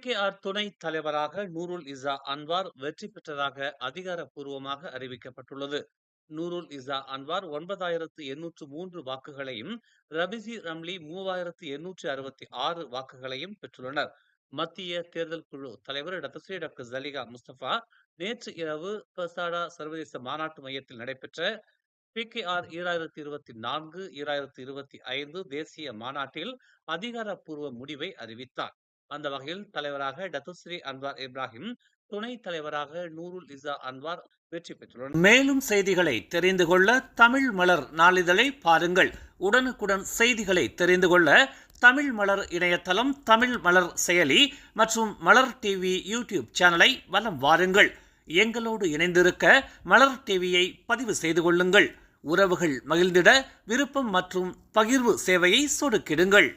PKR துணைத் தலைவராக Noorul Izzah Anwar வெற்றி பெற்றதாக அதிகாரப்பூர்வமாக அறிவிக்கப்பட்டுள்ளது. நூருல் இசா அன்வார் 9803 வாக்குகளையும், ரபிசி ரம்லி 3866 வாக்குகளையும் பெற்றுள்ளனர். மத்திய தேர்தல் குழு தலைவர் டாக்டர் ஜலிகா முஸ்தபா நேற்று இரவு பசாடா சர்வதேச மாநாட்டு மையத்தில் நடைபெற்ற PKR 2024-2025 தேசிய மாநாட்டில் அதிகாரப்பூர்வ முடிவை அறிவித்தார். அந்த வகையில் தலைவராக டத்துஸ்ரீ அன்வார் இப்ராஹிம், துணைத் தலைவராக நூருல் இசா அன்வார் வெற்றி பெற்றுள்ளனர். மேலும் செய்திகளை தெரிந்து கொள்ள தமிழ் மலர் நாளிதழை பாருங்கள். உடனுக்குடன் செய்திகளை தெரிந்து கொள்ள தமிழ் மலர் இணையதளம், தமிழ் மலர் செயலி மற்றும் மலர் டிவி யூடியூப் சேனலை வலம் வாருங்கள். எங்களோடு இணைந்திருக்க மலர் டிவியை பதிவு செய்து கொள்ளுங்கள். உறவுகள் மகிழ்ந்திட விருப்பம் மற்றும் பகிர்வு சேவையை சொடுக்கிடுங்கள்.